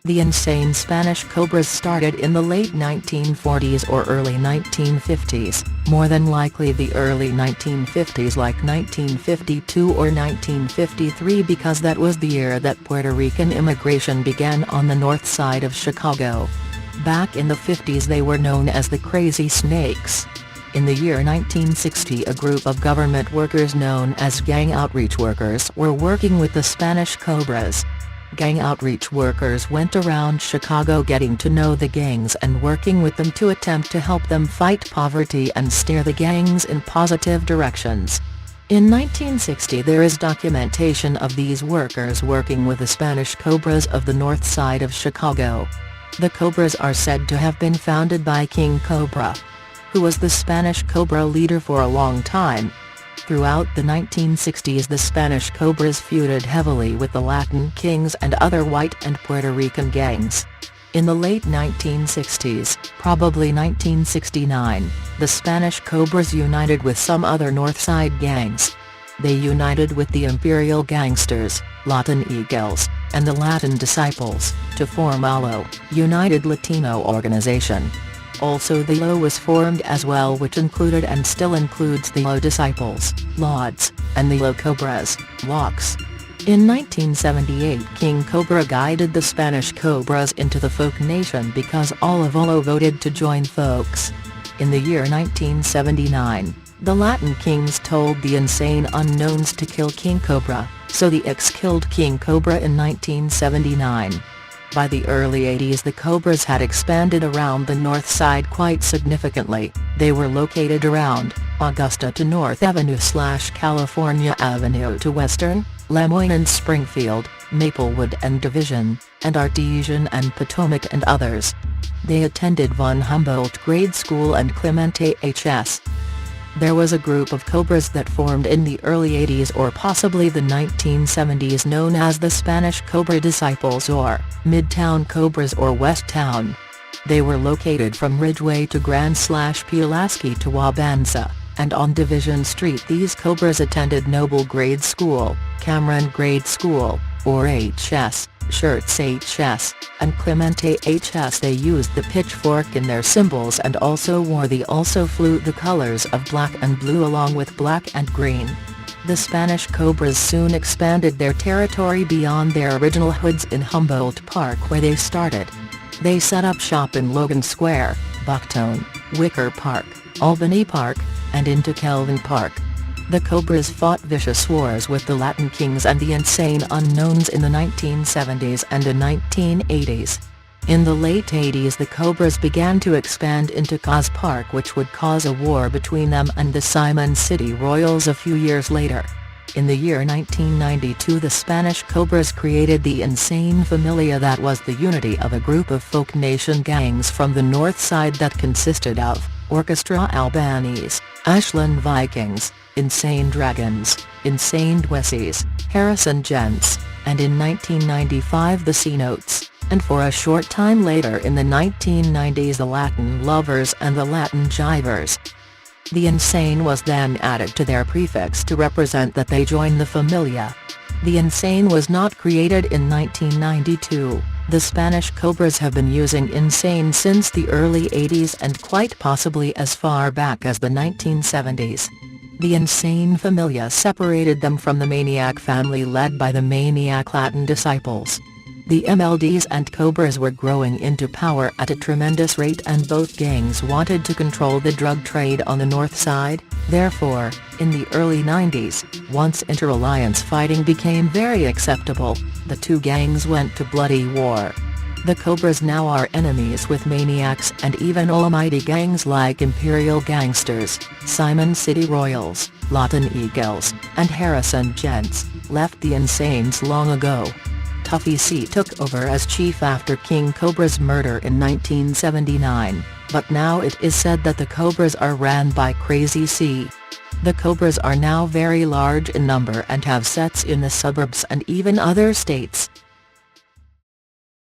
The insane Spanish Cobras started in the late 1940s or early 1950s, more than likely the early 1950s, like 1952 or 1953, because that was the year that Puerto Rican immigration began on the north side of Chicago. Back in the 50s they were known as the Crazy Snakes. In the year 1960 a group of government workers known as gang outreach workers were working with the Spanish Cobras. Gang outreach workers went around Chicago getting to know the gangs and working with them to attempt to help them fight poverty and steer the gangs in positive directions. In 1960 there is documentation of these workers working with the Spanish Cobras of the north side of Chicago. The Cobras are said to have been founded by King Cobra, who was the Spanish Cobra leader for a long time. Throughout the 1960s the Spanish Cobras feuded heavily with the Latin Kings and other white and Puerto Rican gangs. In the late 1960s, probably 1969, the Spanish Cobras united with some other Northside gangs. They united with the Imperial Gangsters, Latin Eagles, and the Latin Disciples, to form ALO, United Latino Organization. Also the LO was formed as well, which included and still includes the LO Disciples, Lauds, and the LO Cobras, LOCs. In 1978 King Cobra guided the Spanish Cobras into the folk nation because all of ALO voted to join folks. In the year 1979, the Latin Kings told the insane unknowns to kill King Cobra, so the X killed King Cobra in 1979. By the early 80s the Cobras had expanded around the north side quite significantly. They were located around Augusta to North Avenue/California Avenue to Western, Lemoyne and Springfield, Maplewood and Division, and Artesian and Potomac and others. They attended Von Humboldt Grade School and Clemente HS. There was a group of Cobras that formed in the early 80s or possibly the 1970s known as the Spanish Cobra Disciples or Midtown Cobras or West Town. They were located from Ridgeway to Grand/Pulaski to Wabanza, and on Division Street these Cobras attended Noble Grade School, Cameron Grade School, or HS, Shirts HS, and Clemente HS. They used the pitchfork in their symbols and also wore the flute, the colors of black and blue along with black and green. The Spanish Cobras soon expanded their territory beyond their original hoods in Humboldt Park where they started. They set up shop in Logan Square, Bucktown, Wicker Park, Albany Park, and into Kelvin Park. The Cobras fought vicious wars with the Latin Kings and the insane unknowns in the 1970s and the 1980s. In the late 80s the Cobras began to expand into Cause Park, which would cause a war between them and the Simon City Royals a few years later. In the year 1992 the Spanish Cobras created the Insane Familia, that was the unity of a group of folk nation gangs from the north side that consisted of Orchestra Albanese, Ashland Vikings, Insane Dragons, Insane Dwessies, Harrison Gents, and in 1995 the C-Notes, and for a short time later in the 1990s the Latin Lovers and the Latin Jivers. The Insane was then added to their prefix to represent that they joined the Familia. The Insane was not created in 1992. The Spanish Cobras have been using Insane since the early 80s and quite possibly as far back as the 1970s. The Insane Familia separated them from the Maniac family led by the Maniac Latin Disciples. The MLDs and Cobras were growing into power at a tremendous rate and both gangs wanted to control the drug trade on the north side. Therefore, in the early 90s, once inter-alliance fighting became very acceptable, the two gangs went to bloody war. The Cobras now are enemies with Maniacs and even almighty gangs like Imperial Gangsters, Simon City Royals, Latin Eagles, and Harrison Gents, left the Insanes long ago. Tuffy C took over as chief after King Cobra's murder in 1979, but now it is said that the Cobras are ran by Crazy C. The Cobras are now very large in number and have sets in the suburbs and even other states.